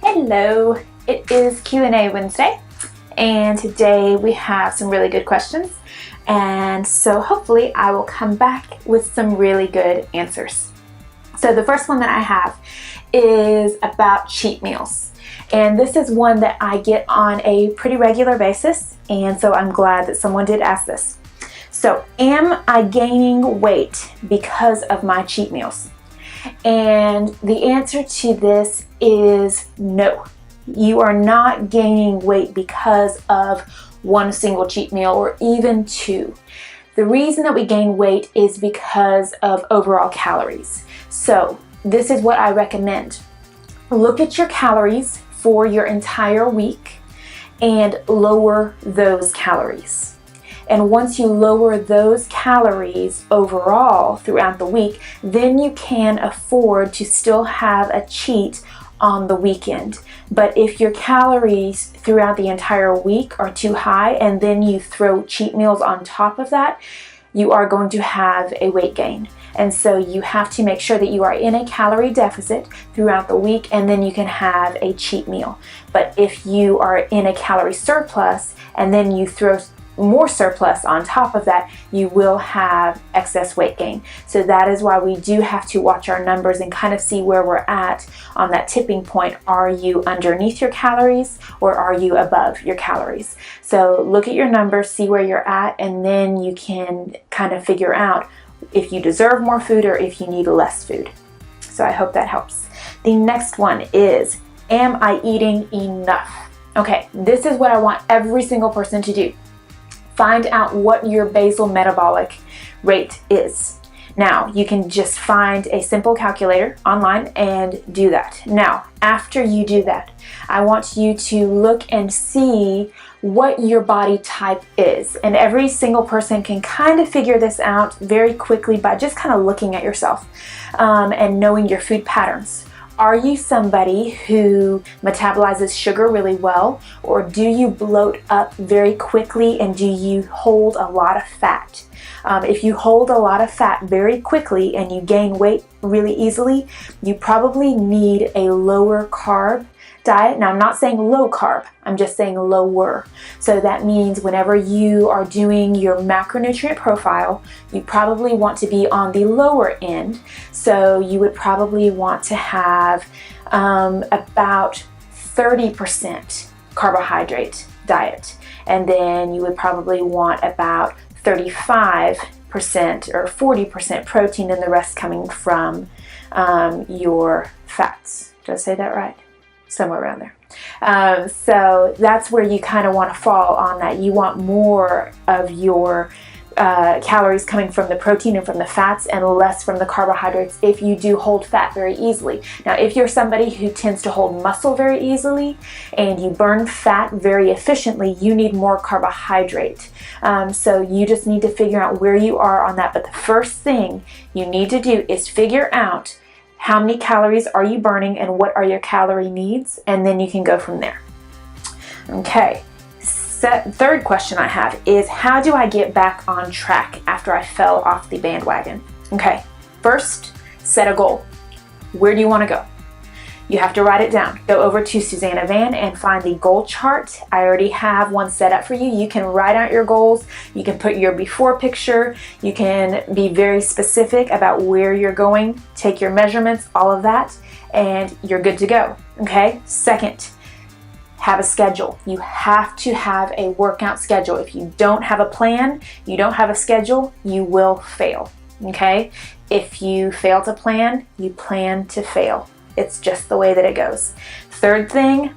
Hello, it is Q&A Wednesday, and today we have some really good questions, and so hopefully I will come back with some really good answers. So the first one that I have is about cheat meals, and this is one that I get on a pretty regular basis, and so I'm glad that someone did ask this. So, am I gaining weight because of my cheat meals? And the answer to this is no. You are not gaining weight because of one single cheat meal or even two. The reason that we gain weight is because of overall calories. So this is what I recommend. Look at your calories for your entire week and lower those calories. And once you lower those calories overall throughout the week, then you can afford to still have a cheat on the weekend. But if your calories throughout the entire week are too high and then you throw cheat meals on top of that, you are going to have a weight gain. And so you have to make sure that you are in a calorie deficit throughout the week, and then you can have a cheat meal. But if you are in a calorie surplus and then you throw more surplus on top of that, you will have excess weight gain. So that is why we do have to watch our numbers and kind of see where we're at on that tipping point. Are you underneath your calories or are you above your calories? So look at your numbers, see where you're at, and then you can kind of figure out if you deserve more food or if you need less food. So I hope that helps. The next one is, am I eating enough? Okay, this is what I want every single person to do. Find out what your basal metabolic rate is. Now, you can just find a simple calculator online and do that. Now, after you do that, I want you to look and see what your body type is. And every single person can kind of figure this out very quickly by just kind of looking at yourself and knowing your food patterns. Are you somebody who metabolizes sugar really well, or do you bloat up very quickly and do you hold a lot of fat? If you hold a lot of fat very quickly and you gain weight really easily, you probably need a lower carb diet. Now, I'm not saying low carb, I'm just saying lower. So that means whenever you are doing your macronutrient profile, you probably want to be on the lower end. So you would probably want to have about 30% carbohydrate diet. And then you would probably want about 35% or 40% protein, and the rest coming from your fats. Did I say that right? Somewhere around there. So that's where you kind of want to fall on that. You want more of your calories coming from the protein and from the fats and less from the carbohydrates if you do hold fat very easily. Now, if you're somebody who tends to hold muscle very easily and you burn fat very efficiently, you need more carbohydrate. So you just need to figure out where you are on that. But the first thing you need to do is figure out how many calories are you burning and what are your calorie needs, and then you can go from there. Okay, third question I have is, how do I get back on track after I fell off the bandwagon? Okay, first, set a goal. Where do you want to go? You have to write it down. Go over to Susanna Van and find the goal chart. I already have one set up for you. You can write out your goals. You can put your before picture. You can be very specific about where you're going, take your measurements, all of that, and you're good to go. Okay? Second, have a schedule. You have to have a workout schedule. If you don't have a plan, you don't have a schedule, you will fail. Okay? If you fail to plan, you plan to fail. It's just the way that it goes. Third thing,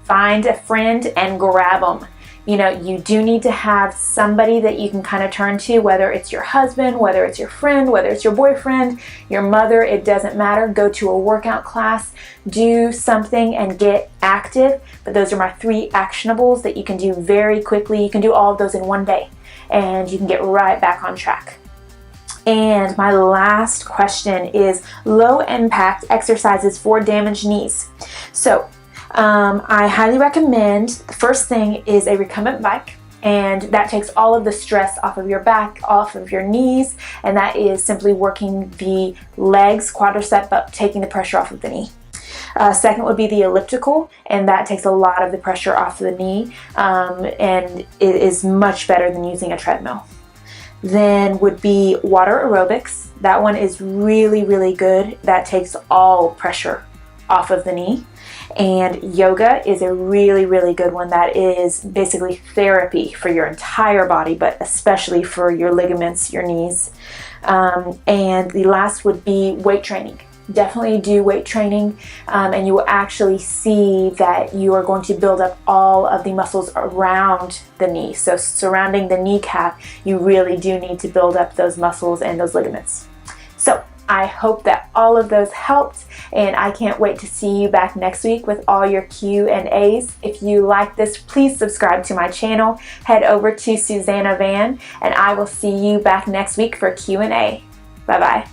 find a friend and grab them. You know, you do need to have somebody that you can kind of turn to, whether it's your husband, whether it's your friend, whether it's your boyfriend, your mother, it doesn't matter. Go to a workout class, do something and get active. But those are my 3 actionables that you can do very quickly. You can do all of those in one day and you can get right back on track. And my last question is low impact exercises for damaged knees. So I highly recommend, the first thing is a recumbent bike, and that takes all of the stress off of your back, off of your knees, and that is simply working the legs, quadricep, but taking the pressure off of the knee. Second would be the elliptical, and that takes a lot of the pressure off the knee, and it is much better than using a treadmill. Then would be water aerobics. That one is really, really good. That takes all pressure off of the knee. And yoga is a really, really good one. That is basically therapy for your entire body, but especially for your ligaments, your knees. And the last would be weight training. Definitely do weight training, and you will actually see that you are going to build up all of the muscles around the knee. So surrounding the kneecap, you really do need to build up those muscles and those ligaments. So I hope that all of those helped, and I can't wait to see you back next week with all your Q&As. If you like this, please subscribe to my channel. Head over to Susanna Van, and I will see you back next week for Q&A. Bye-bye.